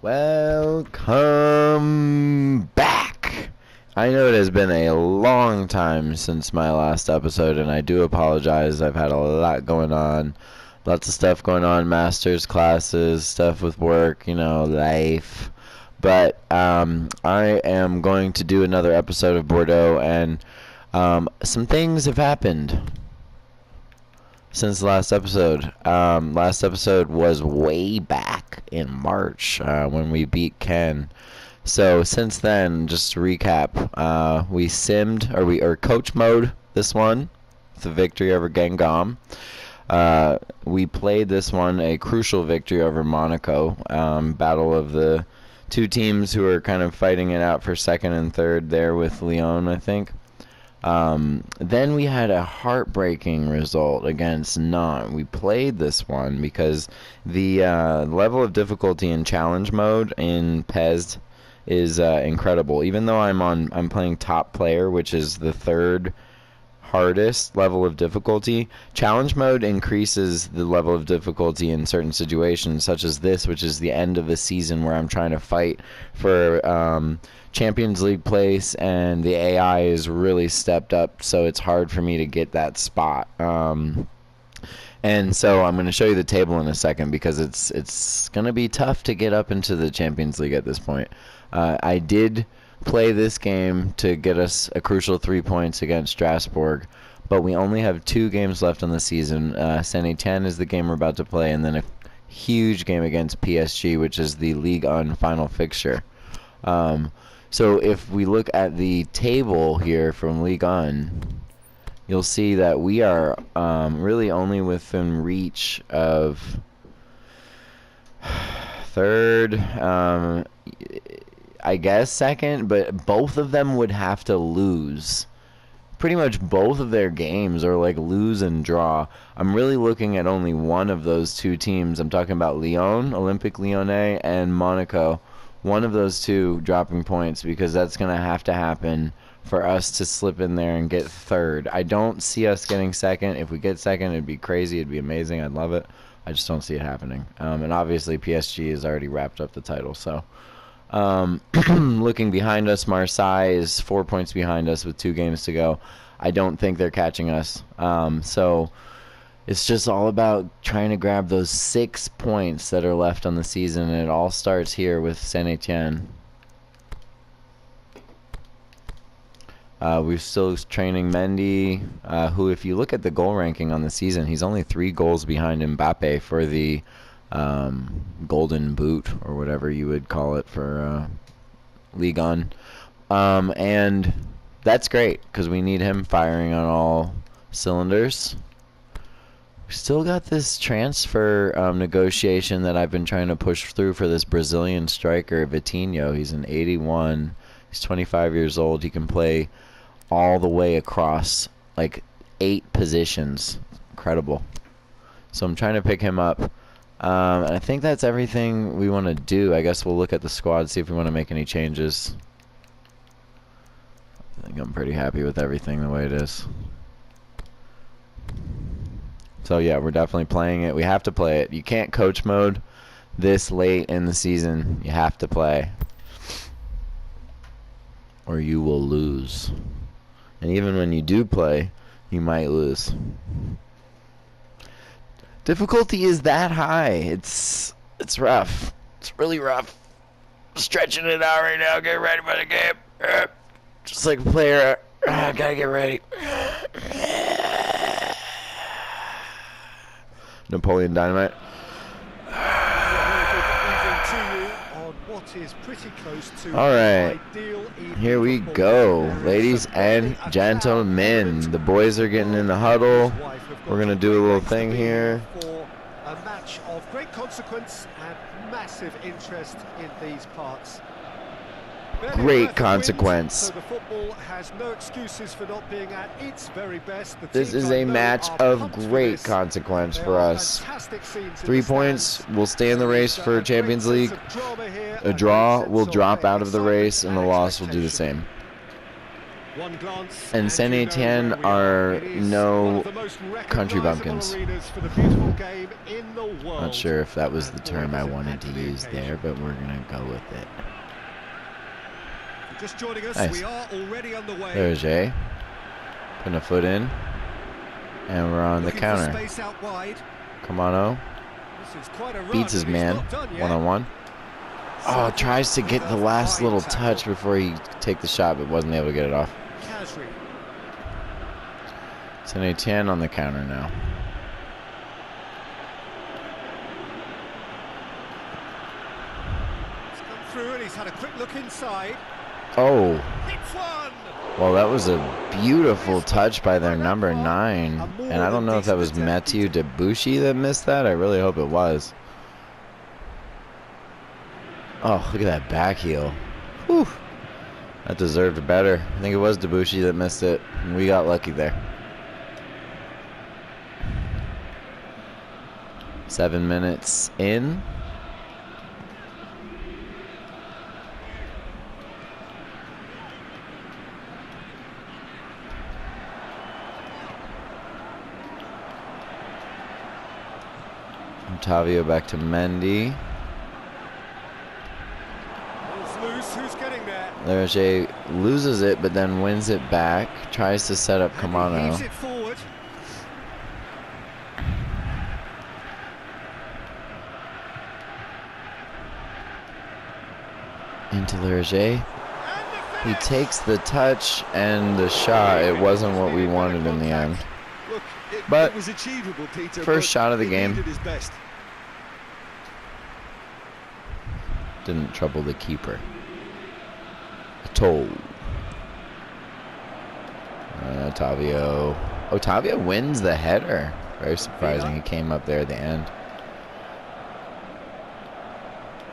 Welcome back. I know it has been a long time since my last episode, and I do apologize. I've had a lot going on. Lots of stuff going on, masters classes, stuff with work, life. But I am going to do another episode of Bordeaux, and some things have happened since the last episode. Last episode was way back in March when we beat Ken. So since then, just to recap, we simmed or coach mode this one, the victory over Gengam. We played this one a crucial victory over Monaco. Battle of the two teams who are kind of fighting it out for second and third there with Lyon, I think. Then we had a heartbreaking result against Nantes. We played this one because the level of difficulty in challenge mode in PES is incredible. Even though I'm playing top player, which is the third hardest level of difficulty, challenge mode increases the level of difficulty in certain situations, such as this, which is the end of the season where I'm trying to fight for Champions League place, and the AI is really stepped up, so it's hard for me to get that spot. And so I'm going to show you the table in a second because it's going to be tough to get up into the Champions League at this point. I did play this game to get us a crucial 3 points against Strasbourg, but we only have 2 games left on the season. Saint-Étienne is the game we're about to play, and then a huge game against PSG, which is the Ligue 1 final fixture. So if we look at the table here from Ligue 1, you'll see that we are really only within reach of third, I guess second, but both of them would have to lose. Pretty much both of their games are like lose and draw. I'm really looking at only one of those two teams. I'm talking about Lyon, Olympique Lyonnais, and Monaco. One of those two dropping points, because that's going to have to happen for us to slip in there and get third. I don't see us getting second. If we get second, it'd be crazy. It'd be amazing. I'd love it. I just don't see it happening. And obviously PSG has already wrapped up the title. So looking behind us, Marseille is 4 points behind us with 2 games to go. I don't think they're catching us. So it's just all about trying to grab those 6 points that are left on the season, and it all starts here with Saint-Étienne. We're still training Mendy, who, if you look at the goal ranking on the season, he's only 3 goals behind Mbappe for the golden boot, or whatever you would call it for Ligue 1. And that's great, because we need him firing on all cylinders. Still got this transfer negotiation that I've been trying to push through for this Brazilian striker, Vitinho. He's an 81. He's 25 years old. He can play all the way across like 8 positions. Incredible. So I'm trying to pick him up. And I think that's everything we want to do. I guess we'll look at the squad, see if we want to make any changes. I think I'm pretty happy with everything the way it is. So yeah, we're definitely playing it. We have to play it. You can't coach mode this late in the season. You have to play, or you will lose. And even when you do play, you might lose. Difficulty is that high. It's rough. It's really rough. Stretching it out right now. Get ready for the game. Just like a player. Gotta get ready. Napoleon Dynamite. Alright, here we go, ladies and gentlemen. The boys are getting in the huddle. We're going to do a little thing here. A match of great consequence and massive interest in these parts. Great consequence. So the football has no excuses for not being at its very best. This is a match of great consequence for us. 3 points, we'll stay in the race for Champions League. A draw will drop out of the race, and the loss will do the same. One glance And Saint Etienne are no country bumpkins. Not sure if that was the term I wanted to use there, but we're gonna go with it. Just joining us, nice. We are already underway. There's Jay. Putting a foot in. And we're on the counter. Kamano. Beats his man. One-on-one. Oh, tries to get the last little touch before he take the shot, but wasn't able to get it off. Saint Etienne on the counter now. He's come through and he's had a quick look inside. Oh. Well, that was a beautiful touch by their number 9. And I don't know if that was Mathieu Debuchy that missed that. I really hope it was. Oh, look at that back heel. Whew. That deserved better. I think it was Debuchy that missed it. And we got lucky there. 7 minutes in. Otavio back to Mendy. Who's getting there? Lerge loses it, but then wins it back. Tries to set up Kamano. It forward. Into Lerge. He takes the touch and the shot. It wasn't what we wanted in the end. But it was achievable, Peter, first shot of the game. Did his best. Didn't trouble the keeper at all. Otavio. Otavio wins the header. Very surprising. He came up there at the end.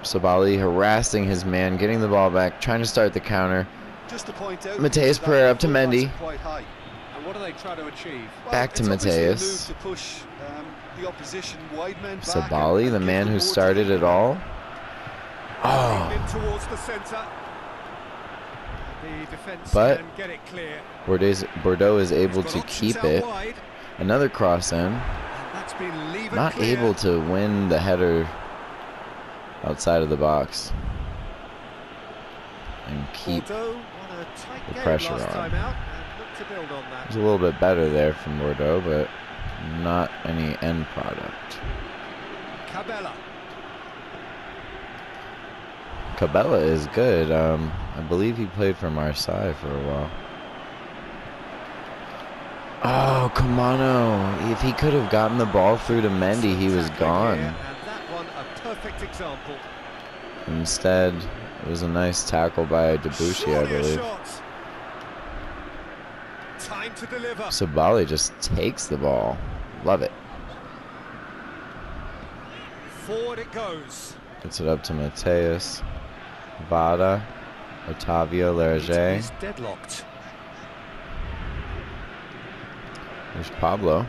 Sabali harassing his man, getting the ball back, trying to start the counter. Just to point out, Mateus Pereira up to Mendy. And what do they try to achieve? Back to Mateus. Sabali, the man who started it all. Oh. But Bordeaux is able to keep it. Another cross in. Not able to win the header outside of the box and keep the pressure on. It was a little bit better there from Bordeaux, but not any end product. Cabela is good. I believe he played for Marseille for a while. Oh, Kamano. If he could have gotten the ball through to Mendy, he was gone. And that one a perfect example. Instead, it was a nice tackle by Debuchy, I believe. Time to deliver. Sabali just takes the ball. Love it. Forward it goes. Gets it up to Mateus. Vada. Otavio Lerge. He's deadlocked. There's Pablo.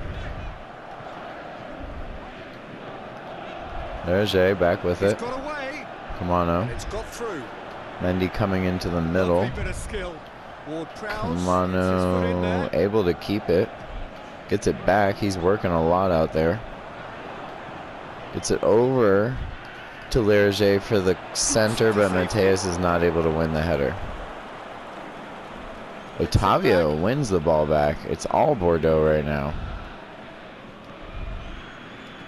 Lerge back with it. Got away. Kamano. It's got through. Mendy coming into the middle. Kamano able to keep it. Gets it back. He's working a lot out there. Gets it over to Lerge for the center, but Mateus is not able to win the header. Otavio wins the ball back. It's all Bordeaux right now.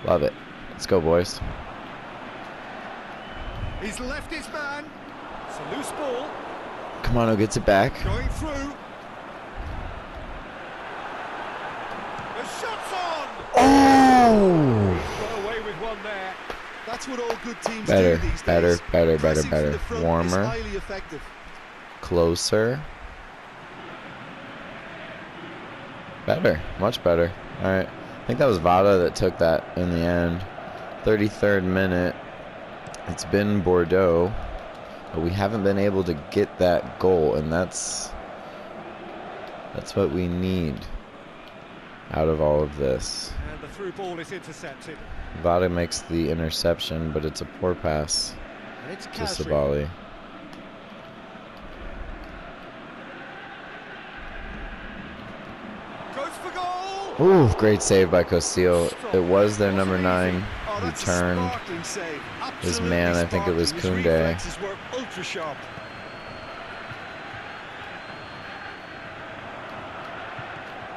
Love it. Let's go, boys. He's left his man. It's a loose ball. Kamano gets it back. Going through. The shot's on. Oh! Got away with one there. That's what all good teams Better, do these better, days. better, Pressing better, from better. the front is Warmer. highly effective. Closer. Better. Much better. All right. I think that was Vada that took that in the end. 33rd minute. It's been Bordeaux, but we haven't been able to get that goal, and that's what we need out of all of this. And the through ball is intercepted. Vada makes the interception, but it's a poor pass to Sabali. Ooh, great save by Castillo. It was their number 9 who turned his man. I think it was Koundé.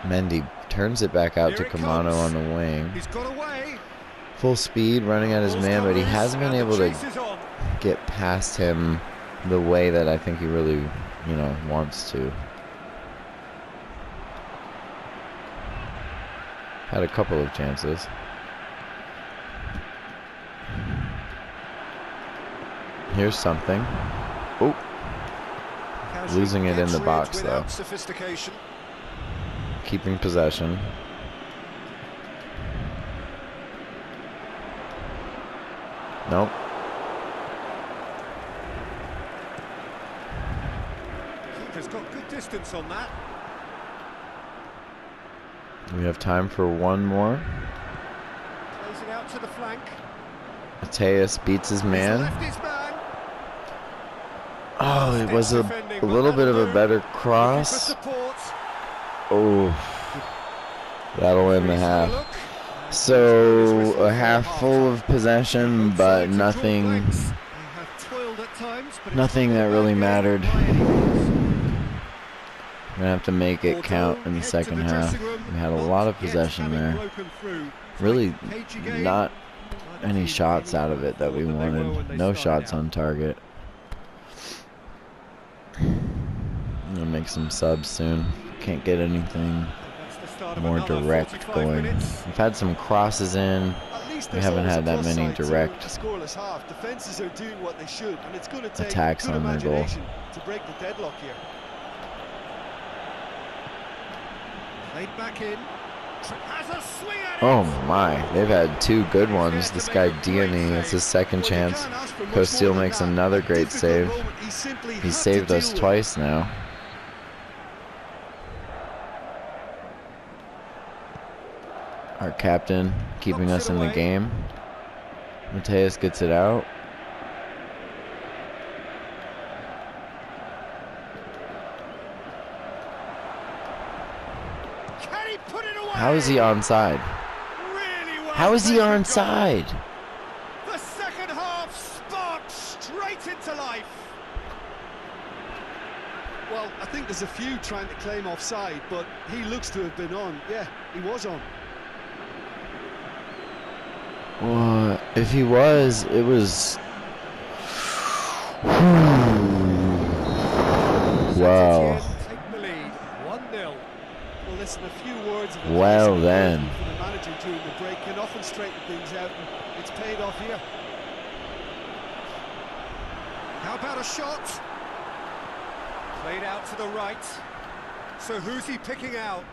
Mendy turns it back out to Kamano on the wing. Full speed, running at his man, but he hasn't been able to get past him the way that I think he really, wants to. Had a couple of chances. Here's something. Oh, losing it in the box though. Keeping possession. Nope. Keeper's got good distance on that. We have time for one more. Plays it out to the flank. Mateus beats his man. Oh, it was a little bit of a better cross. Oh, that'll end the half. So a half full of possession, but nothing that really mattered. We're gonna have to make it count in the second half. We had a lot of possession there. Really not any shots out of it that we wanted. No shots on target. I'm gonna make some subs soon. Can't get anything more direct going. We've had some crosses in. We haven't had that many direct attacks on their goal. Oh my, they've had 2 good ones. This guy Diani, it's his second chance. Costil makes another great save. He's saved us twice now. Our captain keeping us in the game. Mateus gets it out. How is he onside? How is he onside? The second half sparked straight into life. Well, I think there's a few trying to claim offside, but he looks to have been on. Yeah, he was on. Well, if he was, it was... Wow. Take the lead, 1-0. Well, listen, a few words of Well then. for the manager during the break can often straighten things out, and it's paid off here. How about a shot? Played out to the right. So who's he picking out?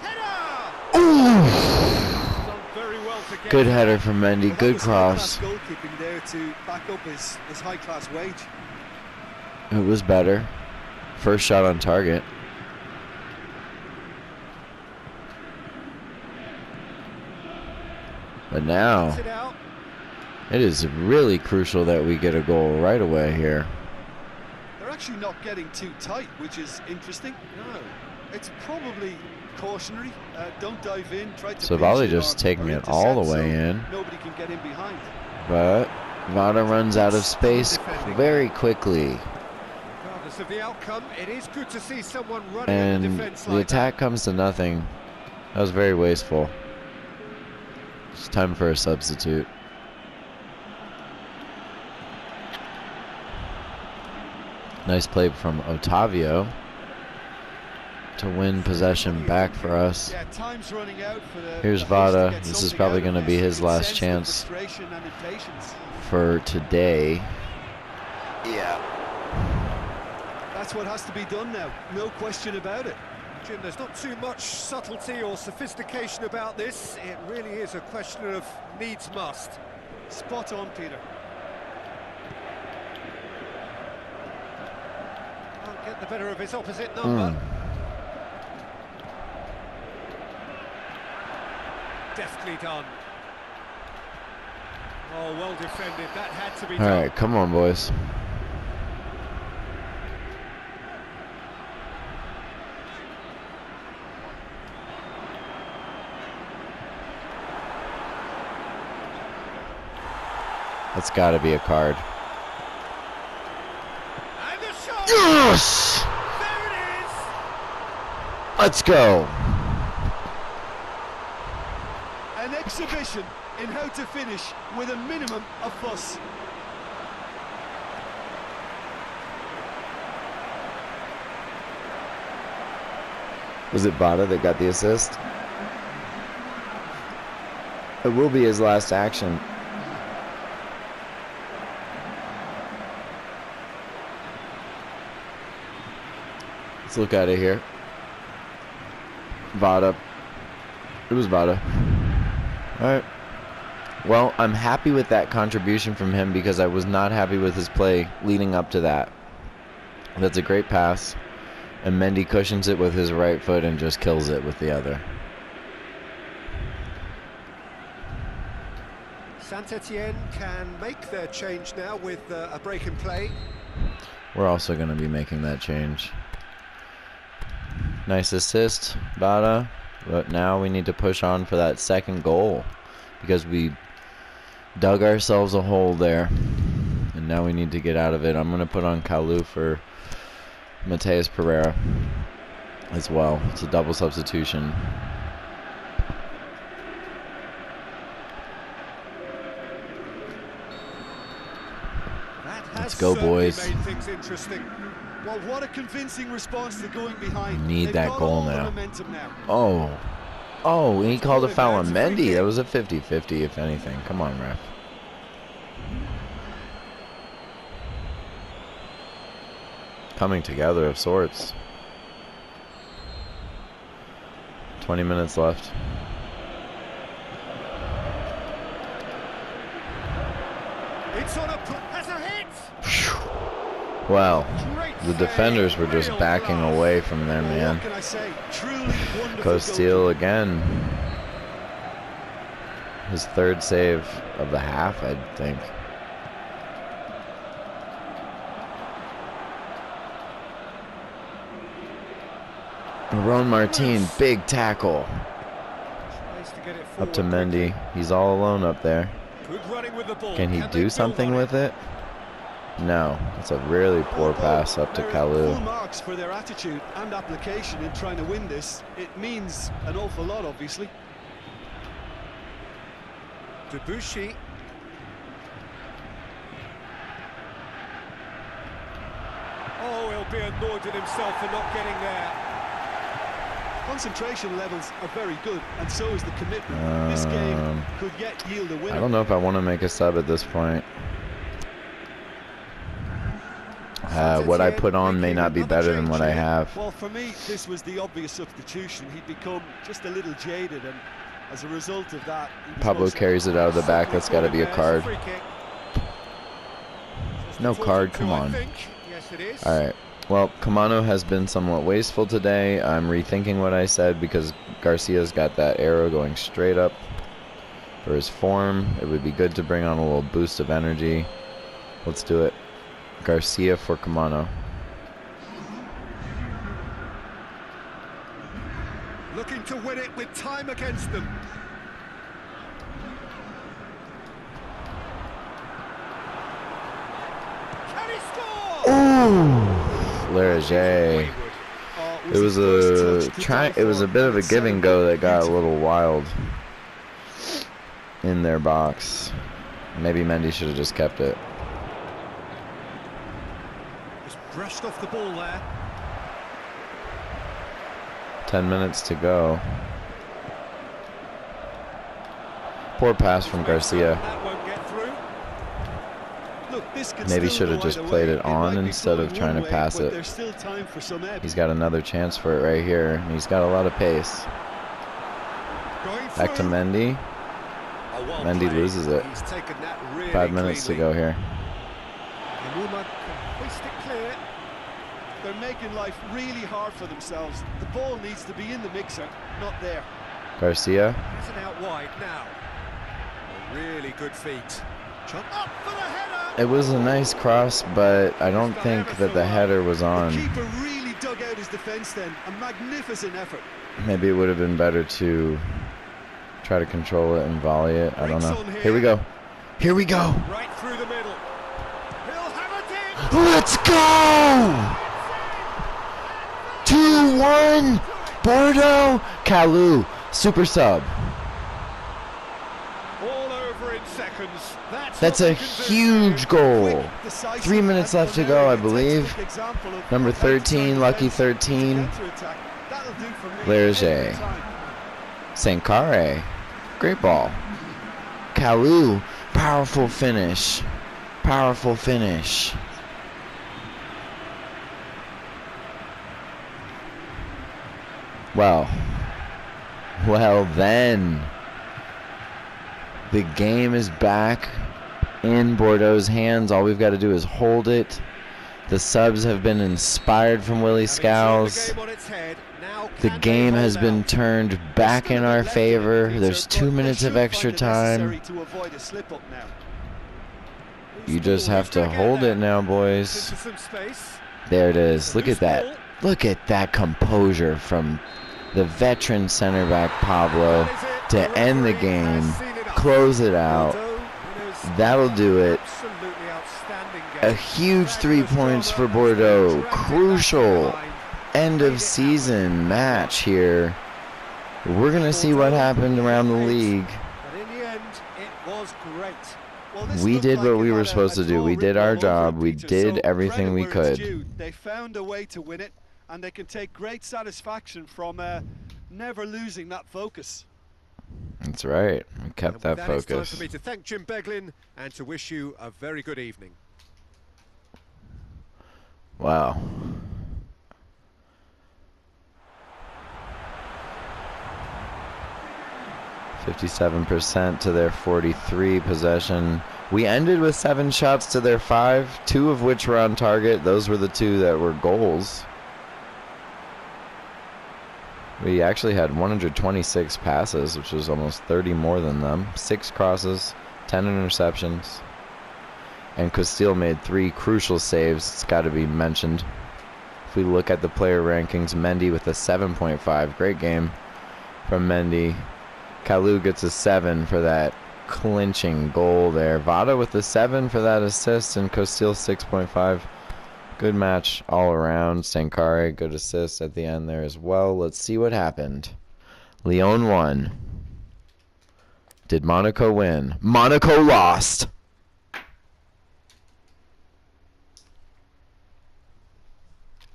Header! Done very well to get Good header from Mendy. Well, Good that was cross. high-class goalkeeping there to back up his high-class wage. It was better. First shot on target. But now, it out. it is really crucial that we get a goal right away here. They're actually not getting too tight, which is interesting. No. It's probably cautionary. Don't dive in. Try to Savali pinch it just or taking it intercept all the way so in. Nobody can get in behind. But Vada runs out of space very quickly. Regardless of the outcome, it is good to see someone running in And the defense the like attack comes to nothing. That was very wasteful. It's time for a substitute. Nice play from Otavio to win possession back for us. Yeah, time's running out for the Here's hosts to Vada. get This is something probably out of going to this. be You his can last sense the chance frustration and impatience. for today. Yeah. That's what has to be done now. No question about it. Jim, there's not too much subtlety or sophistication about this. It really is a question of needs must. Spot on, Peter. Can't get the better of his opposite number. Deftly done. Oh, well defended. That had to be All done. right, come on, boys. That's got to be a card. And the shot. Yes! There it is. Let's go. An exhibition in how to finish with a minimum of fuss. Was it Bada that got the assist? It will be his last action. Let's look at it here. Bada. It was Bada. Alright. Well, I'm happy with that contribution from him because I was not happy with his play leading up to that. That's a great pass. And Mendy cushions it with his right foot and just kills it with the other. Saint-Etienne can make their change now with a break in play. We're also going to be making that change. Nice assist, Bada. But now we need to push on for that second goal because we dug ourselves a hole there. And now we need to get out of it. I'm going to put on Kalu for Mateus Pereira as well. It's a double substitution. Let's go, boys. Made things interesting. Well, what a convincing response to going behind. Need They've that got goal all the now. momentum now. Oh, he called a foul on Mendy. That was a 50-50 if anything. Come on, ref. Coming together of sorts. 20 minutes left. It's on has a hit. Wow, the defenders were just backing away from there, Well, man. what can I say? Truly wonderful Costil again. His third save of the half, I think. Ron Martin, big tackle. Tries to get it Up to forward Mendy. He's all alone up there. quickly. Good running with the ball. Can he they do build something on with it? No. It's a really poor pass up to There are Kalu. full marks for their attitude and application in trying to win this. It means an awful lot, obviously. Debussy. Oh, he'll be annoyed at himself for not getting there. Concentration levels are very good, and so is the commitment. This game could yet yield a winner. I don't know if I want to make a sub at this point. What I put on may not be Another better than change what I here. have. Well, for me, this was the obvious substitution. He'd become just a little jaded, and as a result of that, he was Pablo most carries it out of the back. That's got to be a card. Free kick. Just No a card, 42, come I on. think. Yes, it is. All right. Well, Kamano has been somewhat wasteful today. I'm rethinking what I said because Garcia's got that arrow going straight up for his form. It would be good to bring on a little boost of energy. Let's do it. Garcia for Kamano. Looking to win it with time against them. Can he score? Ooh, Lerager. Oh, It was his first touch to it was a die bit for, of a and give and go that got a celebrated little wild in their box. Maybe Mendy should have just kept it. Just brushed off the ball there. 10 minutes to go. Poor pass from Garcia. That won't get through. Look, this could Maybe still should have go just either played way. it on might be instead of flowing trying to one way, pass but it. There's still time for some ebb. He's got another chance for it right here. And he's got a lot of pace. Going Back to through. Mendy. Oh, well Mendy played. loses it. He's taken that really 5 minutes to cleanly. go here. Yamuma can hoist it clear. They're making life really hard for themselves. The ball needs to be in the mixer, not there. Garcia. Isn't out wide now. A really good feet. Chop up for the header. It was a nice cross, but I don't think that the header was The on. keeper really dug out his defence then. A magnificent effort. Maybe it would have been better to try to control it and volley it. I don't know. Here we go. Here we go. Right through the middle. He'll have it in. Let's go! 2-1. Bordeaux. Kalou, super sub. All over in seconds. That's a huge goal. 3 minutes left to go, I believe. Number 13, lucky 13. Lerge. Sankare. Great ball. Kalou. Powerful finish. Powerful finish. Well then. The game is back in Bordeaux's hands. All we've got to do is hold it. The subs have been inspired from Willie Scowls. The game has been turned back in our favor. There's 2 minutes of extra time. You just have to hold it now, boys. There it is. Look at that. Look at that composure from the veteran center back Pablo to end the game. Close it out. That'll do it. A huge 3 points for Bordeaux. Crucial end of season match here. We're going to see what happened around the league. We did what we were supposed to do. We did our job. We did everything we could. They found a way to win it, and they can take great satisfaction from never losing that focus. That's right. We kept that focus. It's time for me to thank Jim Beglin and to wish you a very good evening. Wow. %57 to their 43 possession. We ended with 7 shots to their 5, 2 of which were on target. Those were the 2 that were goals. We actually had 126 passes, which was almost 30 more than them. 6 crosses, 10 interceptions. And Castile made 3 crucial saves. It's got to be mentioned. If we look at the player rankings, Mendy with a 7.5. Great game from Mendy. Kalou gets a 7 for that clinching goal there. Vada with a 7 for that assist, and Castile 6.5. Good match all around. Sankare, good assist at the end there as well. Let's see what happened. Lyon won. Did Monaco win? Monaco lost.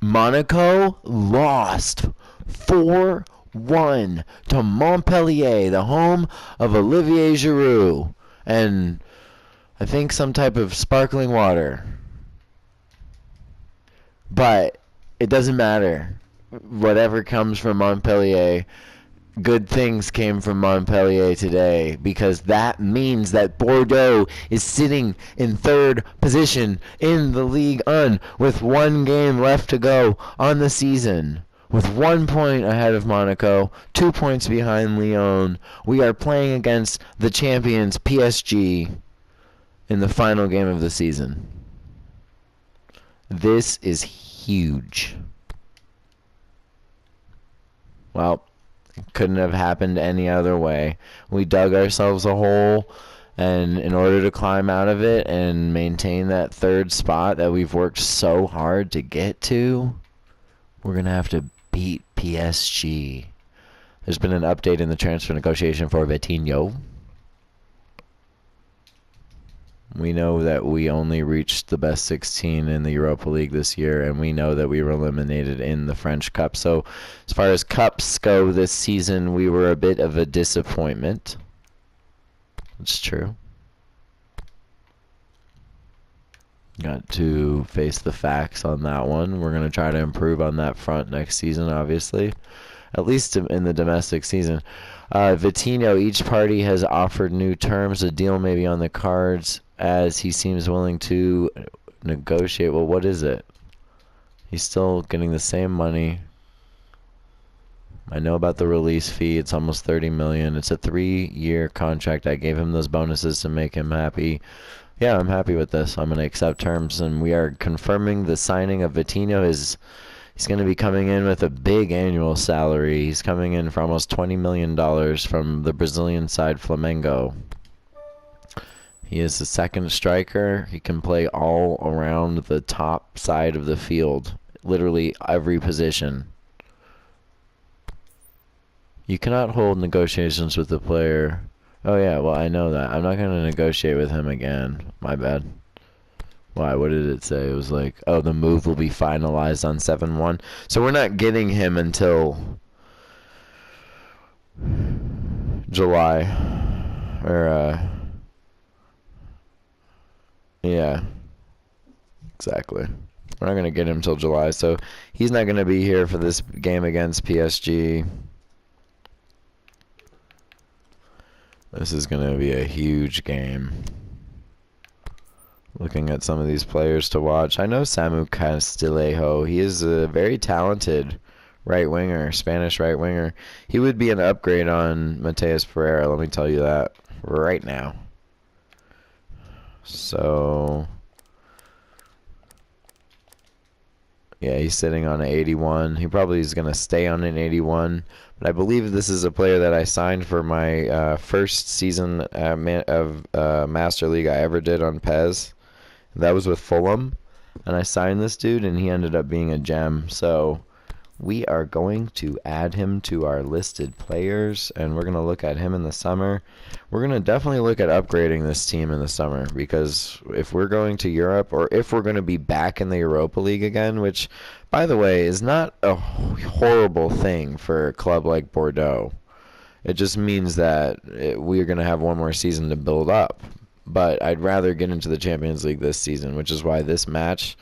Monaco lost 4-1 to Montpellier, the home of Olivier Giroud, and I think some type of sparkling water. But it doesn't matter. Whatever comes from Montpellier, good things came from Montpellier today, because that means that Bordeaux is sitting in 3rd position in the Ligue 1 with 1 game left to go on the season. With 1 point ahead of Monaco, 2 points behind Lyon. We are playing against the champions PSG in the final game of the season. This is huge. Well, it couldn't have happened any other way. We dug ourselves a hole, and in order to climb out of it and maintain that 3rd spot that we've worked so hard to get to, we're going to have to beat PSG. There's been an update in the transfer negotiation for Vitinho. We know that we only reached the best 16 in the Europa League this year, and we know that we were eliminated in the French Cup. So as far as cups go this season, we were a bit of a disappointment. It's true. Got to face the facts on that one. We're going to try to improve on that front next season, obviously. At least in the domestic season. Vitinho, each party has offered new terms. A deal may be on the cards as he seems willing to negotiate. Well, what is it? He's still getting the same money. I know about the release fee. It's almost $30 million. It's a 3-year contract. I gave him those bonuses to make him happy. Yeah, I'm happy with this. I'm going to accept terms, and we are confirming the signing of Vitinho. He's going to be coming in with a big annual salary. He's coming in for almost $20 million from the Brazilian side, Flamengo. He is the second striker. He can play all around the top side of the field, literally every position. You cannot hold negotiations with the player. Oh yeah, well I know that. I'm not going to negotiate with him again. My bad. Why? What did it say? It was like, oh, the move will be finalized on 7-1. So we're not getting him until July. Or, yeah. Exactly. We're not going to get him until July. So he's not going to be here for this game against PSG. This is going to be a huge game. Looking at some of these players to watch. I know Samu Castillejo. He is a very talented right winger, Spanish right winger. He would be an upgrade on Mateus Pereira, let me tell you that right now. So, yeah, he's sitting on an 81. He probably is going to stay on an 81. But I believe this is a player that I signed for my first season of Master League I ever did on PES. That was with Fulham, and I signed this dude, and he ended up being a gem. So we are going to add him to our listed players, and we're going to look at him in the summer. We're going to definitely look at upgrading this team in the summer, because if we're going to Europe, or if we're going to be back in the Europa League again, which, by the way, is not a horrible thing for a club like Bordeaux. It just means that we're going to have one more season to build up. But I'd rather get into the Champions League this season, which is why this match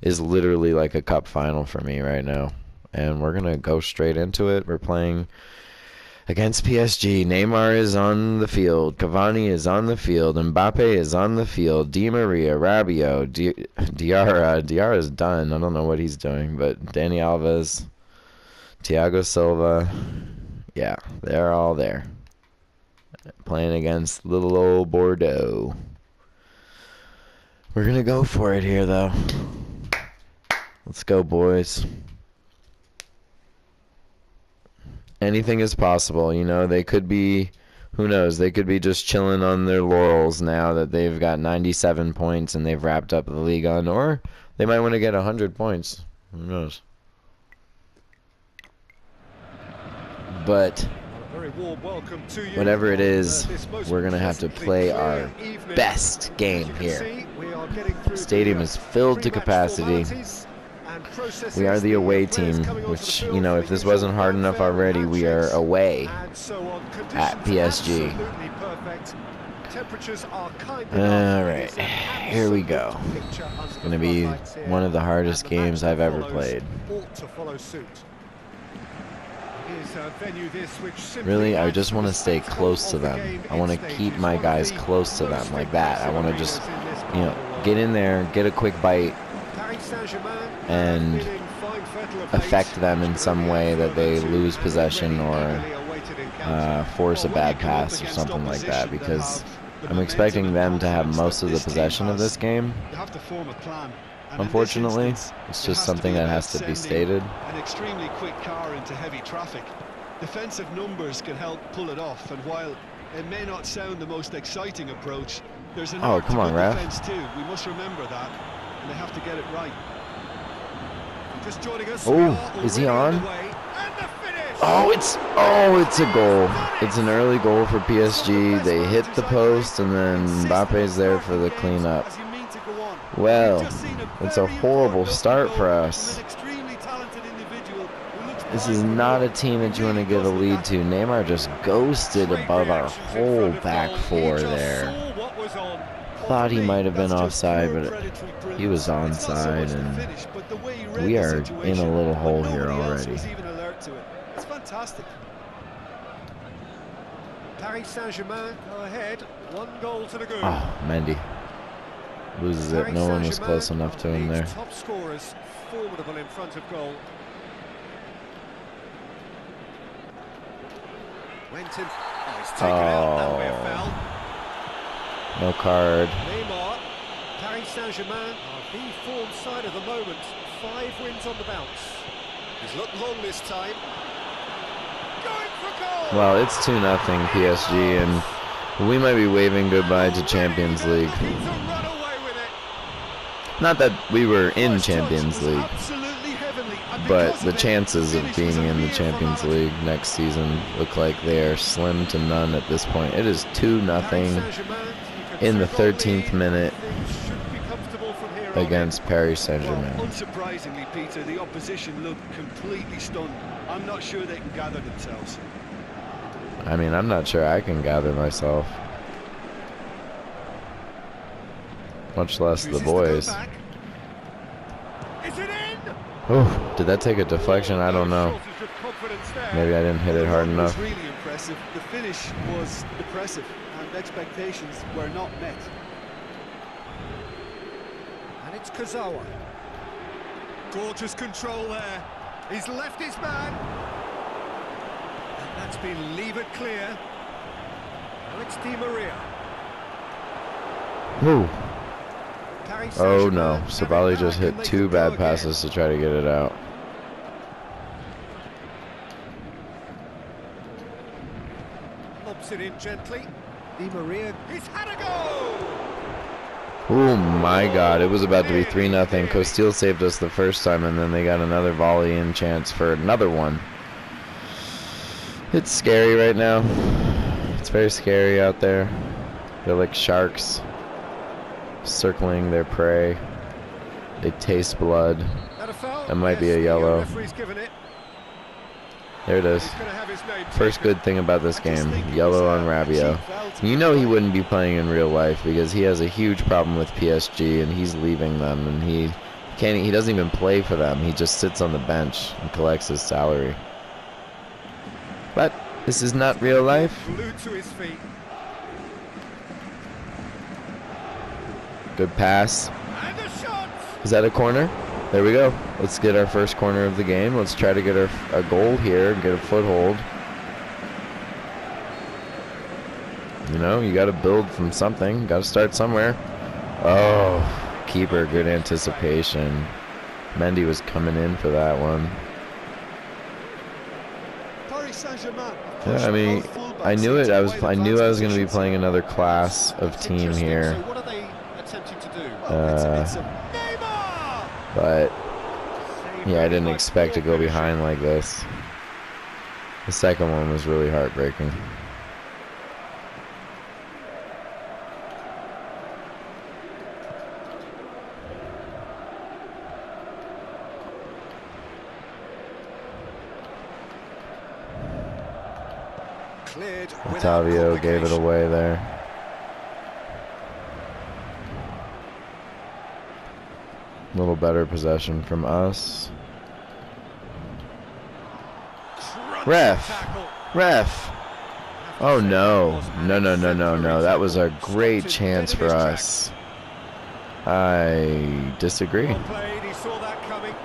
is literally like a cup final for me right now. And we're going to go straight into it. We're playing against PSG. Neymar is on the field. Cavani is on the field. Mbappe is on the field. Di Maria, Rabiot, Diarra. Diarra is done. I don't know what he's doing. But Dani Alves, Thiago Silva. Yeah, they're all there. Playing against little old Bordeaux. We're going to go for it here, though. Let's go, boys. Anything is possible. You know, they could be, who knows, they could be just chilling on their laurels now that they've got 97 points and they've wrapped up the league on. Or they might want to get 100 points. Who knows? But whatever it is, we're going to have to play our best game here. The stadium is filled to capacity. We are the away team, which, you know, if this wasn't hard enough already, we are away at PSG. Alright, here we go. It's going to be one of the hardest games I've ever played. Really, I just want to stay close to them. I want to keep my guys close to them like that. I want to just, you know, get in there, get a quick bite, and affect them in some way that they lose possession or force a bad pass or something like that, because I'm expecting them to have most of the possession of this game. Unfortunately, it's just something that has to be stated. An extremely quick car into heavy traffic. Defensive numbers can help pull it off, and while it may not sound the most exciting approach, there's an art to good defense too. We must remember that, and they have to get it right. Just joining us. Oh, is he on? Oh, it's a goal. It's an early goal for PSG. They hit the post, and then Mbappe's there for the cleanup. Well, it's a horrible start for us. This is not a team that you want to give a lead to. Neymar just ghosted above our whole back four there. Thought he might have been offside, but he was onside, and we are in a little hole here already. It's fantastic. Paris Saint-Germain go ahead, 1 goal to the good. Oh, Mendy loses it. No one was close enough to him there. Top scorers, formidable in front of goal. Went in. Oh, he's taken out. That way a foul. No card. Neymar. Paris Saint-Germain are the form side of the moment. 5 wins on the bounce. He's looked long this time. Going for goal. Well, it's 2-0 PSG, and We might be waving goodbye to Champions League. Not that we were in Champions League, but the chances of being in the Champions League next season look like they are slim to none at this point. It is 2-0 in the 13th minute against Paris Saint-Germain. Well, unsurprisingly, Peter, the opposition look completely stunned. I'm not sure they can gather themselves. I mean, I'm not sure I can gather myself. Much less the boys. Oh, did that take a deflection? I don't know. Maybe I didn't hit it hard enough. Really impressive. The finish was impressive, and expectations were not met. And it's Kazawa. Gorgeous control there. He's left his man. And that's been levered clear. Now it's Di Maria. Ooh. Oh no, Sabali just hit 2 bad passes to try to get it out. Lobs it in gently. Di Maria. He's had a go! Oh my god, it was about to be 3-0. Costil saved us the first time, and then they got another volley in chance for another one. It's scary right now. It's very scary out there. They're like sharks circling their prey. They taste blood. That might be a yellow. There it is. First good thing about this game, yellow on Rabiot. You know he wouldn't be playing in real life because he has a huge problem with PSG and he's leaving them, and he doesn't even play for them. He just sits on the bench and collects his salary. But this is not real life. Good pass. Is that a corner? There we go. Let's get our first corner of the game. Let's try to get a goal here, get a foothold. You know, you got to build from something. Got to start somewhere. Oh, keeper, good anticipation. Mendy was coming in for that one. Yeah, I mean, I knew it. I knew I was going to be playing another class of team here. But yeah, I didn't expect to go behind like this. The second one was really heartbreaking. Otavio gave it away there. A little better possession from us. Ref! Ref! Oh no. No, no, no, no, no. That was a great chance for us. I disagree. Well played, he saw that coming.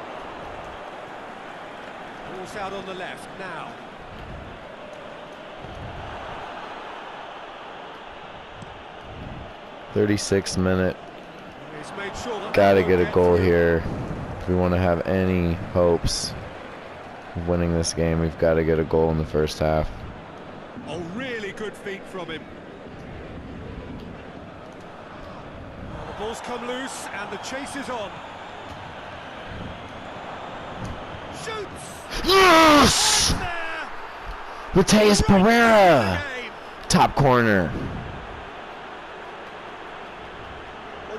Ball's out on the left now. '36th minute. He's made sure that Gotta get a goal here. If we want to have any hopes of winning this game, we've got to get a goal in the first half. Oh, really good feet from him. Well, the ball's come loose and the chase is on. Shoots! Yes! Mateus Pereira! Top corner.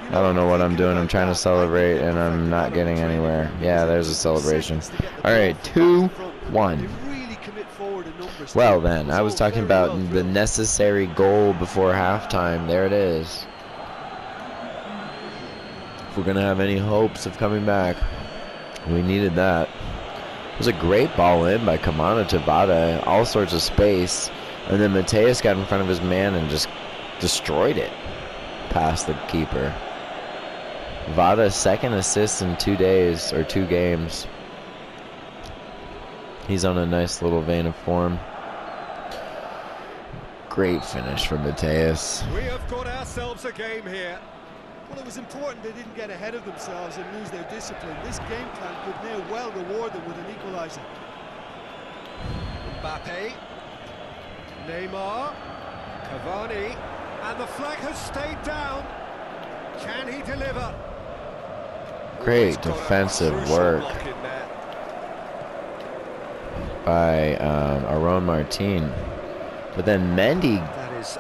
I don't know what I'm doing. I'm trying to celebrate and I'm not getting anywhere. Yeah, there's a celebration. All right, 2-1. Well then, I was talking about the necessary goal before halftime. There it is. If we're going to have any hopes of coming back, we needed that. It was a great ball in by Kamana to Vada. All sorts of space. And then Mateus got in front of his man and just destroyed it past the keeper. Vada's second assist in 2 days, or 2 games. He's on a nice little vein of form. Great finish from Mateus. We have got ourselves a game here. Well, it was important they didn't get ahead of themselves and lose their discipline. This game plan could now well reward them with an equaliser. Mbappe. Neymar. Cavani, and the flag has stayed down. Can he deliver? Great defensive work by Aaron Martin. But then Mendy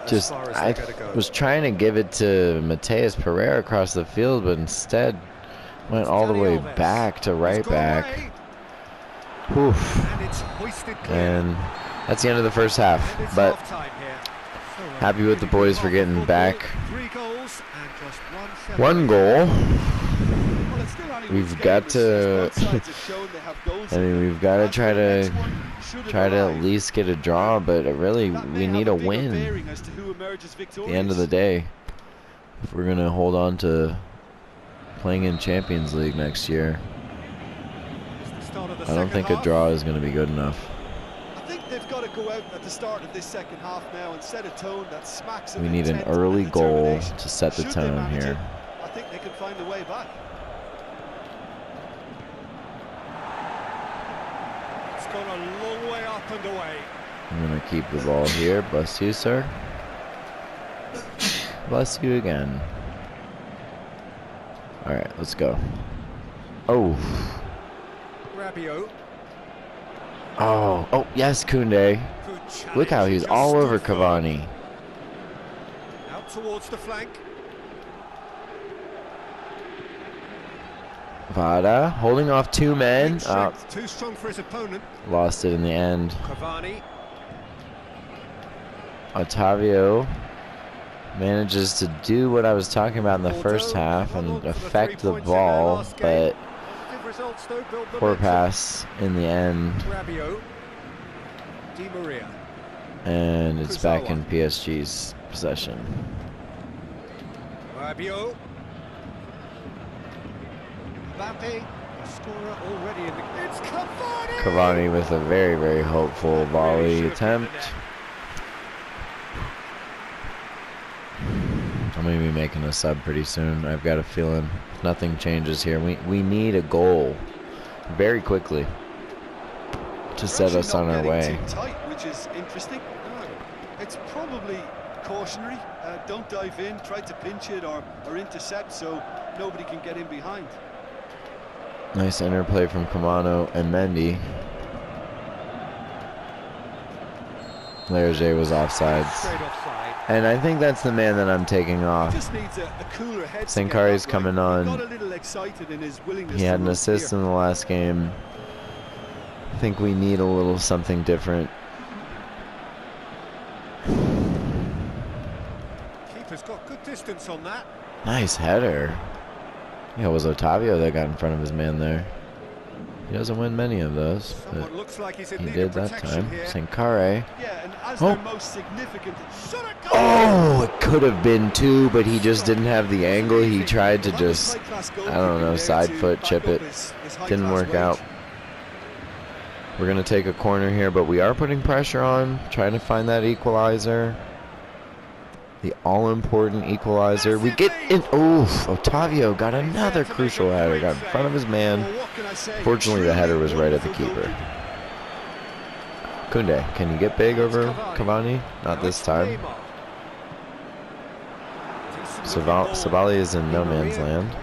just, I was trying to give it to Mateus Pereira across the field, but instead went all the way back to right back. Oof. And that's the end of the first half. But happy with the boys for getting back one goal. We've got to I mean, we've got to try to at least get a draw, but really we need a win at the end of the day if we're gonna hold on to playing in Champions League next year. I don't think a draw is going to be good enough. I think they've got to go out at the start of this second half now and set a tone that smacks of We need an intent early and goal determination. to set the Should they tone manage here. it, I think they can find a way back. It's gone a long way up and away. I'm going to keep the ball here. Bless you, sir. Bless you again. All right, let's go. Oh. Rabiot. Oh, yes, Koundé. Look how he's all over Cavani. Out towards the flank. Vada holding off two men. Too strong for his opponent. Lost it in the end. Cavani. Otavio manages to do what I was talking about in the Bordeaux first half hung on and for the affect 3 the points in their ball, last game. but Positive results, though, build poor momentum. pass in the end, Rabiot. Di Maria. and it's back in Kurzawa. PSG's possession. Rabiot. Mbappe, a scorer already in the... It's Cavani! Cavani with a very, very hopeful volley attempt. I'm going to be making a sub pretty soon. I've got a feeling nothing changes here. We need a goal very quickly to set us on our way. Too tight, which is interesting. It's probably cautionary. Don't dive in, try to pinch it or intercept so nobody can get in behind. Nice interplay from Kamano and Mendy. Lerger was offsides. Straight offside. And I think that's the man that I'm taking off. Just needs a cooler head. Sankari's coming on. Got a little excited in his willingness He had to an move assist here. in the last game. I think we need a little something different. Keeper's got good distance on that. Nice header. Yeah, it was Otavio that got in front of his man there. He doesn't win many of those, but Someone looks like he's in he need did of that protection time. here. Sankare. Yeah, and as Oh. their most significant. Oh, it could have been two, but he just didn't have the angle. He tried to just, I don't know, side foot chip it. Didn't work out. We're going to take a corner here, but we are putting pressure on, trying to find that equalizer. The all-important equalizer. We get in. Oof, Otavio got another crucial header. Got in front of his man. Fortunately, the header was right at the keeper. Koundé, can you get big over Cavani? Not this time. Savali is in no man's land.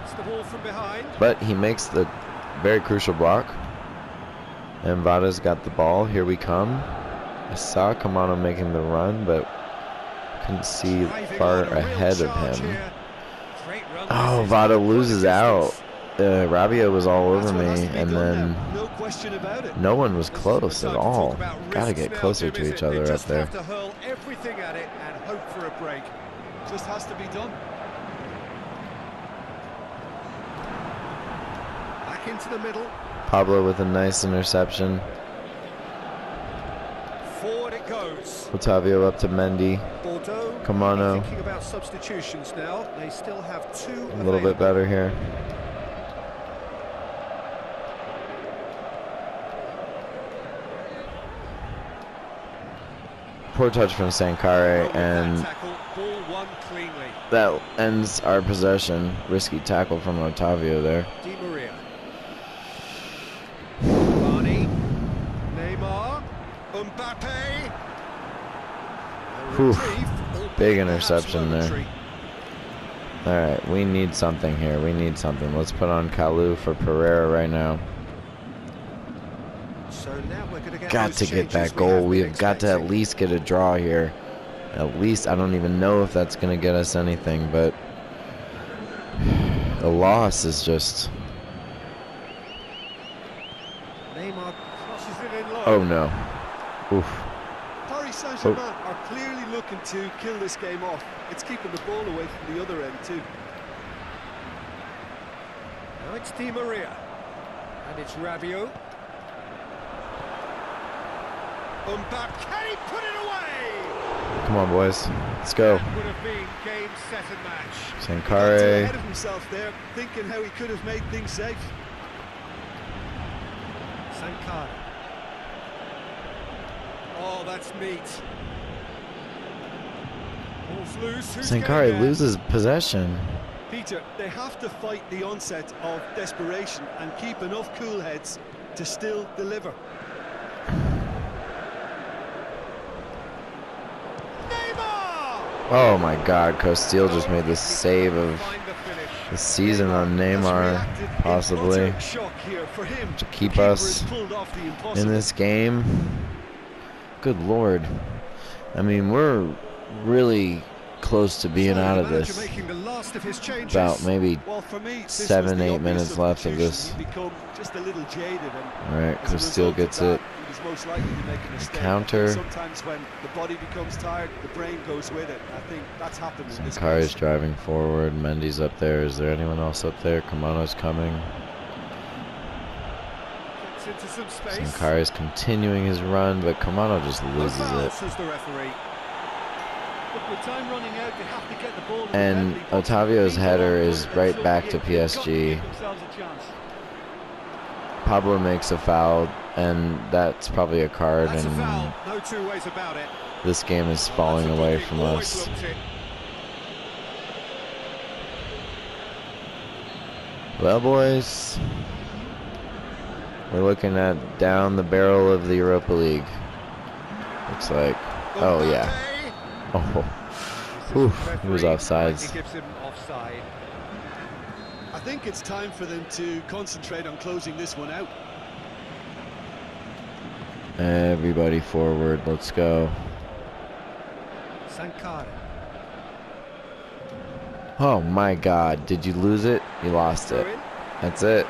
But he makes the very crucial block. And Vada's got the ball. Here we come. I saw Kamano making the run, but couldn't see far ahead of him. Oh, Vada loses out. Rabiot was all over me, and then no one was close at all. Gotta get closer to each other up there. To hurl everything at it and hope for a break. Just has to be done. Back into the middle. Pablo with a nice interception. Forward it goes. Otavio up to Mendy. Bordeaux. Kamano. Thinking about substitutions now. They still have two. A little bit better here. Poor touch from Sankare, and that ends our possession. Risky tackle from Otavio there. Di Maria. Cavani. Neymar. Mbappe. A Whew. reprieve, Big interception there. Alright, we need something here. We need something. Let's put on Kalu for Pereira right now. So now we're going to Got to get that goal. We have got to at least get a draw here. At least, I don't even know if that's going to get us anything, but the loss is just... Neymar crosses it in low. Oh no. Oof. Paris Saint-Germain are clearly looking to kill this game off. It's keeping the ball away from the other end too. Now it's Di Maria. And it's Rabiot. Mbappe, can he put it away? Come on, boys. Let's go. That would have been game, set and match. Sankare. Ahead of himself there, thinking how he could have made things safe. Sankare. Oh, that's neat. Ball's loose. Who's getting Sankare there? loses possession. Peter, they have to fight the onset of desperation and keep enough cool heads to still deliver. Oh my God, Costil just made the save of the season on Neymar, possibly, to keep us in this game. Good Lord. I mean, we're really close to being out of this. About maybe 7-8 minutes left of this. Alright, Costil gets it. Counter. Sometimes when the body becomes tired, the brain goes with it. I think that's happened in this Sankare is case. driving forward. Mendy's up there. Is there anyone else up there? Kamano's coming. Sankare is continuing his run, but Kamano just loses it. And Otavio's header is right back to PSG. Pablo makes a foul, and that's probably a card, and No two ways about it. this game is falling away from us. Well, boys, we're looking at down the barrel of the Europa League. Looks like. Oh, yeah. Oh, whew, he was offsides. I think it's time for them to concentrate on closing this one out. Everybody forward, let's go. Sankare. Oh my God, did you lose it? You lost it. That's it.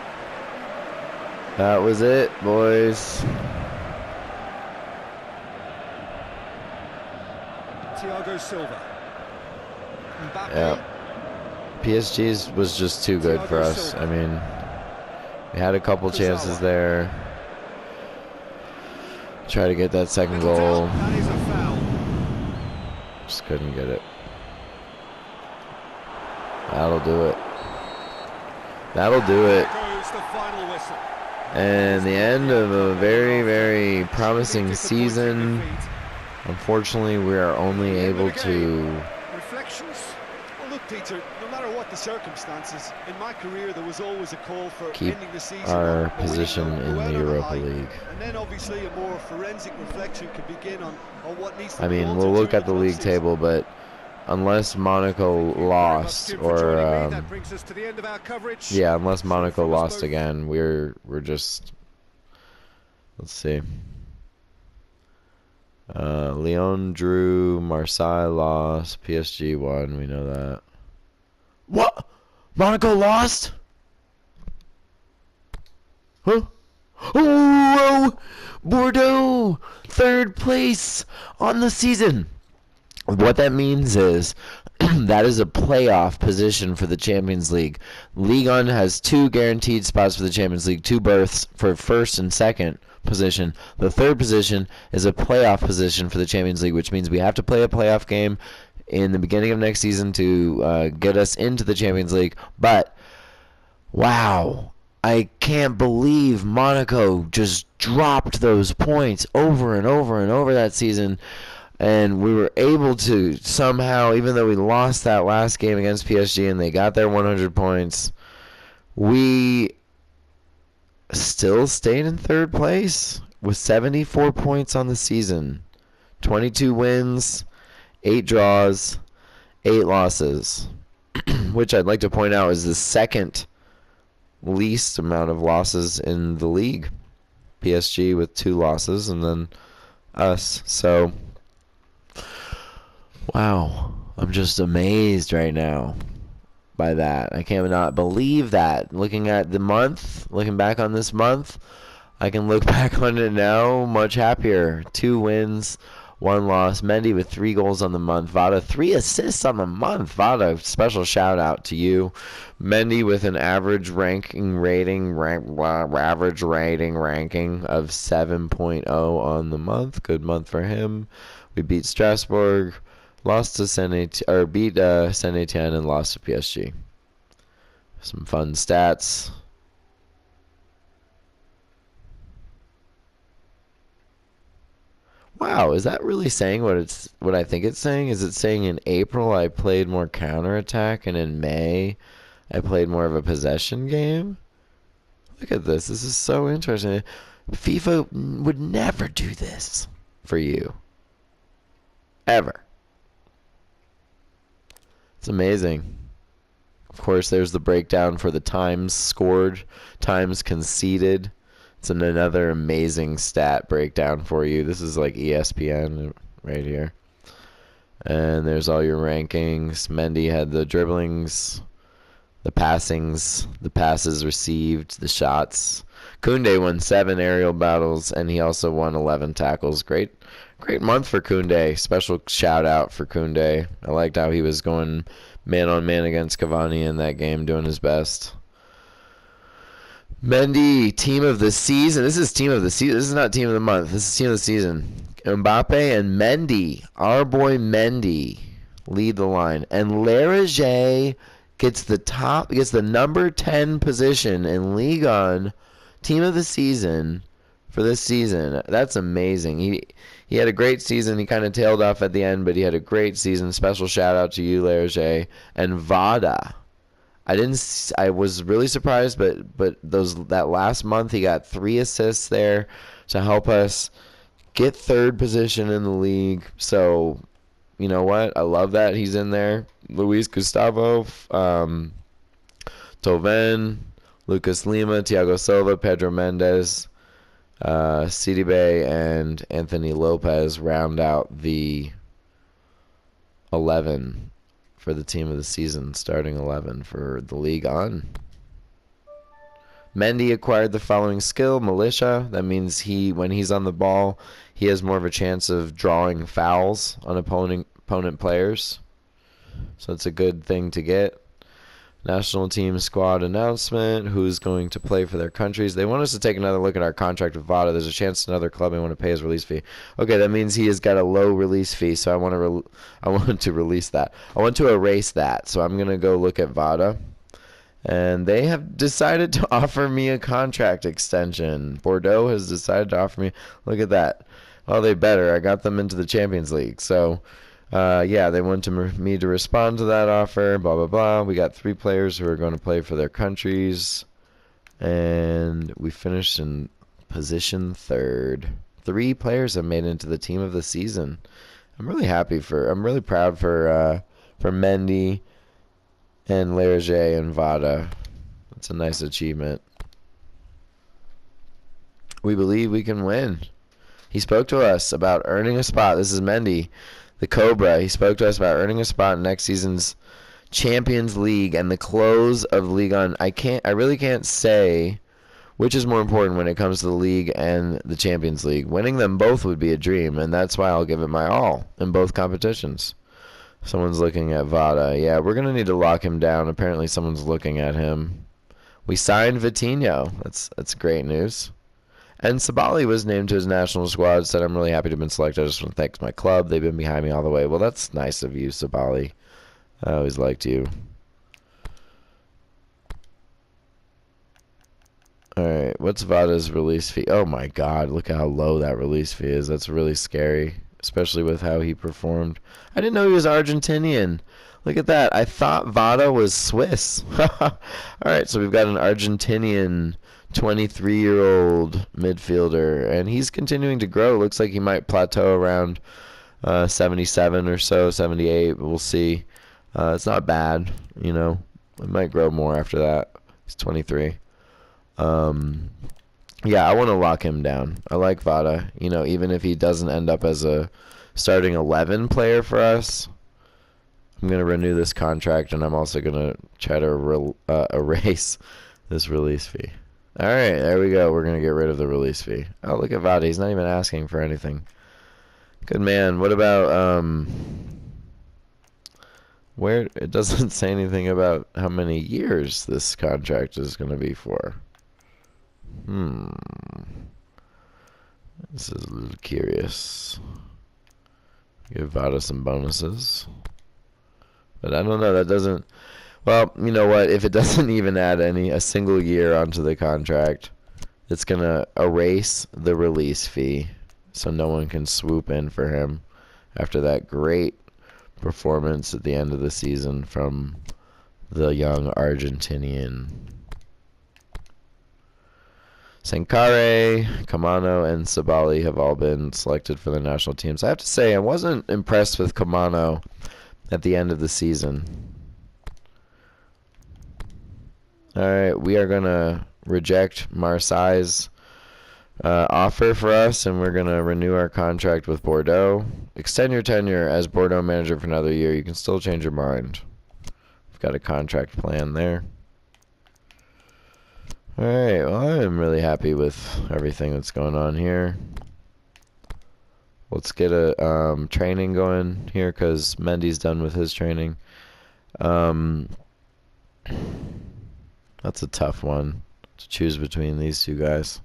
That was it, boys. Thiago Silva. Mbappe. Yeah. PSG's was just too good for us. I mean, we had a couple chances there. Try to get that second goal. That is a foul. Just couldn't get it. That'll do it. That'll do it. There goes the final whistle. And the end of a very, very promising season. Unfortunately, we are only able to... Reflections? Well, look, Peter, no matter what the circumstances, in my career there was always a call for keep ending the season our on a winning position note, in go out the on a Europa high, League. And then obviously a more forensic reflection can begin on what needs to I be mean, altered we'll look during at the the league season. table, but unless Monaco lost, or that brings us to the end of our coverage. yeah, unless Monaco lost again, we're just, let's see. Lyon drew, Marseille lost, PSG won. We know that. What? Monaco lost? Huh? Oh, Bordeaux, third place on the season. What that means is that is a playoff position for the Champions League. Ligue 1 has 2 guaranteed spots for the Champions League, 2 berths for first and second position. The third position is a playoff position for the Champions League, which means we have to play a playoff game in the beginning of next season to get us into the Champions League. But, wow, I can't believe Monaco just dropped those points over and over and over that season. And we were able to somehow, even though we lost that last game against PSG and they got their 100 points, we still stayed in third place with 74 points on the season. 22 wins, 8 draws, 8 losses, which I'd like to point out is the second least amount of losses in the league. PSG with 2 losses, and then us. So, wow, I'm just amazed right now by that. I cannot believe that. Looking at the month, looking back on this month, I can look back on it now much happier. 2 wins, 1 loss. Mendy with 3 goals on the month. Vada 3 assists on the month. Vada, special shout out to you. Mendy with an average ranking of 7.0 on the month. Good month for him. We beat Strasbourg, lost to beat Saint Etienne, and lost to PSG. Some fun stats. Wow, is that really saying what I think it's saying? Is it saying in April I played more counterattack, and in May I played more of a possession game? Look at this. This is so interesting. FIFA would never do this for you. Ever. It's amazing. Of course, there's the breakdown for the times scored, times conceded. It's another amazing stat breakdown for you. This is like ESPN right here. And there's all your rankings. Mendy had the dribblings, the passings, the passes received, the shots. Koundé won 7 aerial battles, and he also won 11 tackles. Great month for Koundé. Special shout out for Koundé. I liked how he was going man-on-man against Cavani in that game, doing his best. Mendy, team of the season. This is team of the season. This is not team of the month. This is team of the season. Mbappe and Mendy, our boy Mendy, lead the line. And Lerage gets the number 10 position in Ligue 1 team of the season for this season. That's amazing. He had a great season. He kind of tailed off at the end, but he had a great season. Special shout out to you, Lerage. And Vada. I was really surprised, but that last month he got 3 assists there to help us get 3rd position in the league. So, you know what? I love that he's in there. Luis Gustavo, Toven, Lucas Lima, Thiago Silva, Pedro Mendes, Sidibe, and Anthony Lopez round out the 11 for the team of the season, starting 11 for the league on. Mendy acquired the following skill, Militia. That means when he's on the ball, he has more of a chance of drawing fouls on opponent players. So it's a good thing to get. National team squad announcement. Who's going to play for their countries? They want us to take another look at our contract with Vada. There's a chance another club may want to pay his release fee. Okay, that means he has got a low release fee, so I want to release that. I want to erase that, so I'm going to go look at Vada. And they have decided to offer me a contract extension. Bordeaux has decided to offer me. Look at that. Well, they better. I got them into the Champions League, so... yeah, they want me to respond to that offer, blah, blah, blah. We got 3 players who are going to play for their countries, and we finished in position 3rd. 3 players have made it into the team of the season. I'm really proud for Mendy and Lerage and Vada. That's a nice achievement. We believe we can win. He spoke to us about earning a spot. This is Mendy, the Cobra. He spoke to us about earning a spot in next season's Champions League and the close of Ligue 1. I really can't say which is more important when it comes to the league and the Champions League. Winning them both would be a dream, and that's why I'll give it my all in both competitions. Someone's looking at Vada. Yeah, we're going to need to lock him down. Apparently someone's looking at him. We signed Vitinho. That's great news. And Sabali was named to his national squad. Said, I'm really happy to have been selected. I just want to thank my club. They've been behind me all the way. Well, that's nice of you, Sabali. I always liked you. Alright, what's Vada's release fee? Oh my god, look how low that release fee is. That's really scary, especially with how he performed. I didn't know he was Argentinian. Look at that. I thought Vada was Swiss. Alright, so we've got an Argentinian 23-year-old midfielder, and he's continuing to grow. Looks like he might plateau around 77 or so, 78. We'll see. It's not bad, you know. It might grow more after that. He's 23. Yeah, I want to lock him down. I like Vada. You know, even if he doesn't end up as a starting 11 player for us, I'm going to renew this contract, and I'm also going to try to erase this release fee. All right, there we go. We're going to get rid of the release fee. Oh, look at Vada. He's not even asking for anything. Good man. What about where it doesn't say anything about how many years this contract is going to be for. This is a little curious. Give Vada some bonuses. But I don't know, that doesn't... Well, you know what? If it doesn't even add a single year onto the contract, it's going to erase the release fee so no one can swoop in for him after that great performance at the end of the season from the young Argentinian. Sankare, Kamano, and Sabali have all been selected for the national teams. I have to say, I wasn't impressed with Kamano at the end of the season. Alright, we are going to reject Marseille's offer for us, and we're going to renew our contract with Bordeaux. Extend your tenure as Bordeaux manager for another year. You can still change your mind. We've got a contract plan there. Alright, well, I am really happy with everything that's going on here. Let's get a training going here because Mendy's done with his training. That's a tough one to choose between these two guys.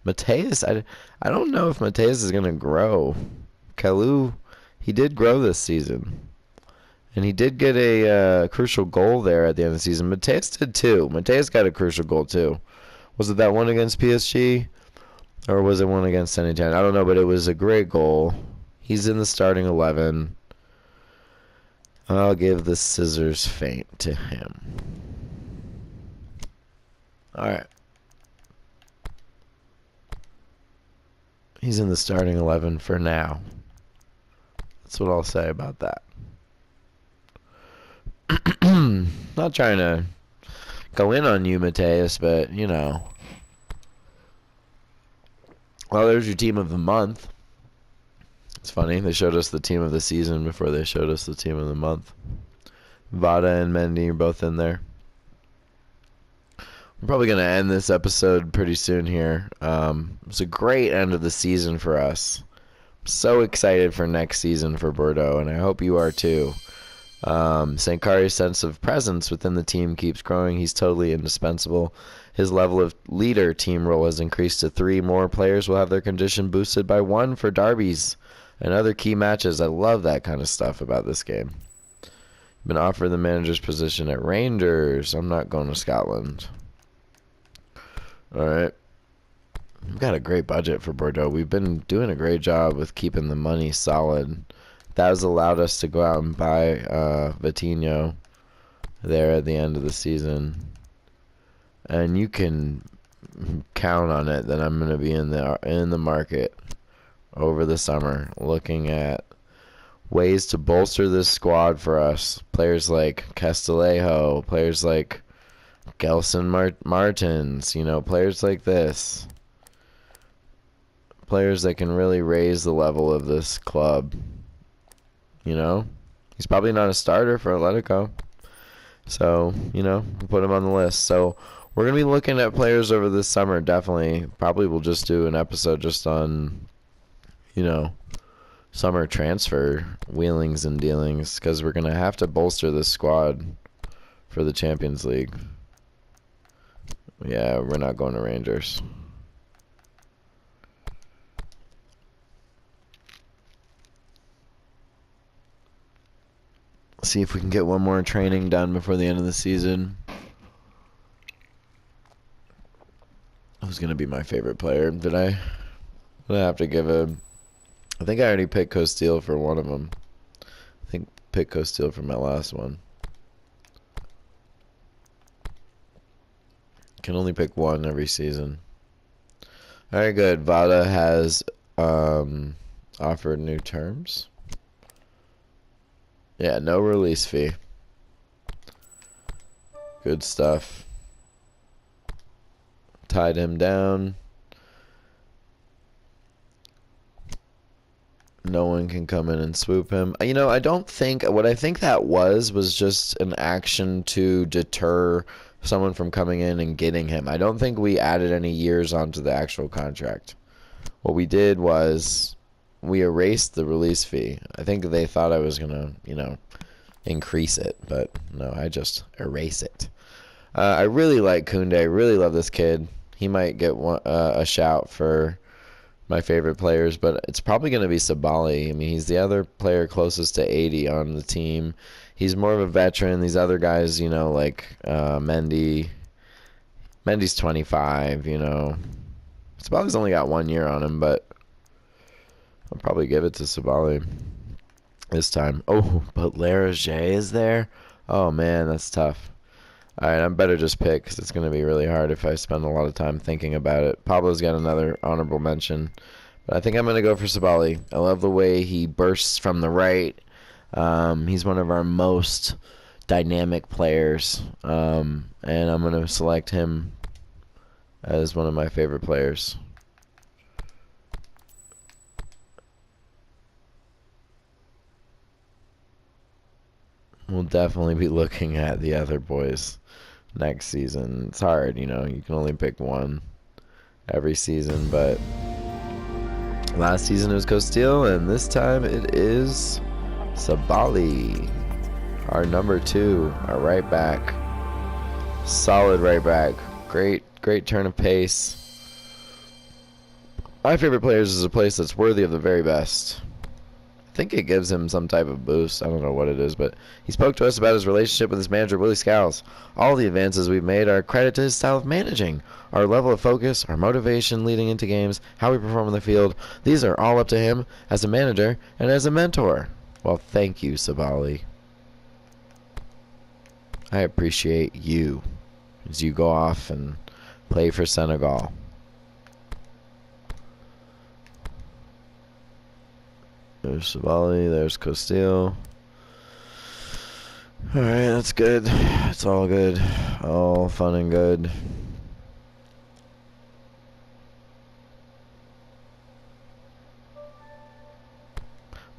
Mateus, I don't know if Mateus is going to grow. Kalou, he did grow this season. And he did get a crucial goal there at the end of the season. Mateus did too. Mateus got a crucial goal too. Was it that one against PSG? Or was it one against Saint Etienne? I don't know, but it was a great goal. He's in the starting 11. I'll give the scissors feint to him. Alright. He's in the starting 11 for now. That's what I'll say about that. Not trying to go in on you, Mateus, but, you know. Well, there's your team of the month. It's funny. They showed us the team of the season before they showed us the team of the month. Vada and Mendy are both in there. We're probably going to end this episode pretty soon here. It's a great end of the season for us. I'm so excited for next season for Bordeaux, and I hope you are too. Sankare's sense of presence within the team keeps growing. He's totally indispensable. His level of leader team role has increased to 3. More players will have their condition boosted by 1 for derbies and other key matches. I love that kind of stuff about this game. Been offered the manager's position at Rangers. I'm not going to Scotland. Alright. We've got a great budget for Bordeaux. We've been doing a great job with keeping the money solid. That has allowed us to go out and buy Vitinho there at the end of the season. And you can count on it that I'm going to be in the market over the summer looking at ways to bolster this squad for us. Players like Castillejo, players like Gelson Martins, you know, players like this. Players that can really raise the level of this club. You know, he's probably not a starter for Atletico. So, you know, we'll put him on the list. So, we're going to be looking at players over this summer, definitely. Probably we'll just do an episode just on, you know, summer transfer wheelings and dealings. Because we're going to have to bolster this squad for the Champions League. Yeah, we're not going to Rangers. See if we can get one more training done before the end of the season. Who's going to be my favorite player? Did I have to give a... I think I already picked Costile for one of them. I think picked Costile for my last one. Can only pick one every season. Alright, good. Vada has Offered new terms. Yeah, no release fee. Good stuff. Tied him down. No one can come in and swoop him. You know, I don't think... What I think that was just an action to deter someone from coming in and getting him. I don't think we added any years onto the actual contract. What we did was we erased the release fee. I think they thought I was going to, you know, increase it. But no, I just erase it. I really like Koundé. I really love this kid. He might get a shout for my favorite players, but it's probably going to be Sabali. I mean, he's the other player closest to 80 on the team. He's more of a veteran. These other guys, you know, like Mendy's 25, you know. Sabali's only got 1 year on him, but I'll probably give it to Sabali this time. Oh, but Lerage is there? Oh, man, that's tough. All right, I better just pick because it's going to be really hard if I spend a lot of time thinking about it. Pablo's got another honorable mention, but I think I'm going to go for Sabali. I love the way he bursts from the right. He's one of our most dynamic players, and I'm going to select him as one of my favorite players. We'll definitely be looking at the other boys next season. It's hard, you know. You can only pick one every season, but last season it was Costil, and this time it is Sabali, our number 2, our right back. Solid right back. Great turn of pace. My favorite players is a place that's worthy of the very best. I think it gives him some type of boost. I don't know what it is, but he spoke to us about his relationship with his manager, Willie Scowls. All the advances we've made are credit to his style of managing. Our level of focus, our motivation leading into games, how we perform on the field, these are all up to him as a manager and as a mentor. Well, thank you, Sabali. I appreciate you as you go off and play for Senegal. There's Sabali, there's Costil. Alright, that's good. It's all good. All fun and good.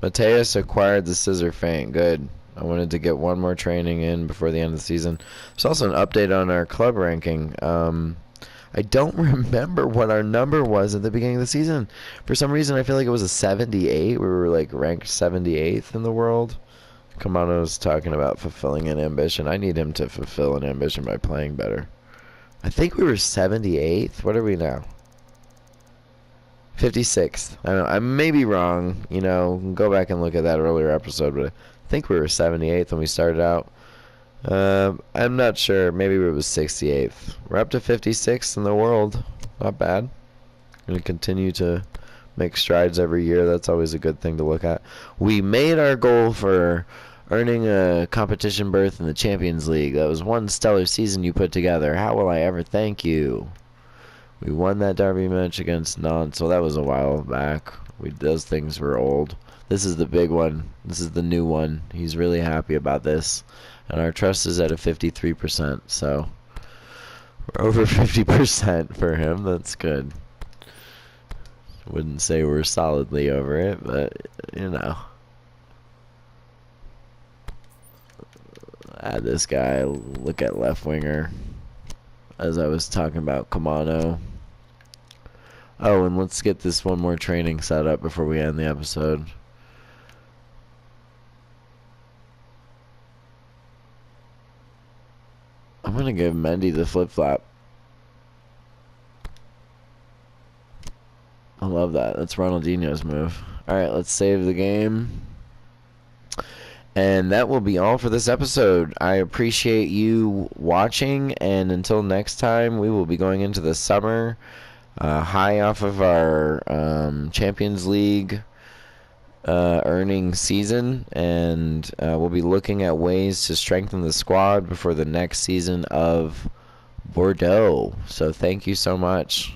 Mateus acquired the scissor feint. Good. I wanted to get one more training in before the end of the season. There's also an update on our club ranking. I don't remember what our number was at the beginning of the season. For some reason, I feel like it was a 78. We were like ranked 78th in the world. Kamano's talking about fulfilling an ambition. I need him to fulfill an ambition by playing better. I think we were 78th. What are we now? 56th. I don't know. I may be wrong. You know, go back and look at that earlier episode, but I think we were 78th when we started out. I'm not sure. Maybe it was 68th. We're up to 56th in the world. Not bad. Going to continue to make strides every year. That's always a good thing to look at. We made our goal for earning a competition berth in the Champions League. That was one stellar season you put together. How will I ever thank you? We won that derby match against Nantes, so that was a while back. Those things were old. This is the big one. This is the new one. He's really happy about this. And our trust is at a 53%, so we're over 50% for him. That's good. Wouldn't say we're solidly over it, but, you know. Add this guy, look at left winger, as I was talking about Kamano. Oh, and let's get this one more training set up before we end the episode. I'm going to give Mendy the flip-flop. I love that. That's Ronaldinho's move. Alright, let's save the game. And that will be all for this episode. I appreciate you watching, and until next time, we will be going into the summer high off of our Champions League earning season, and we'll be looking at ways to strengthen the squad before the next season of Bordeaux. So thank you so much.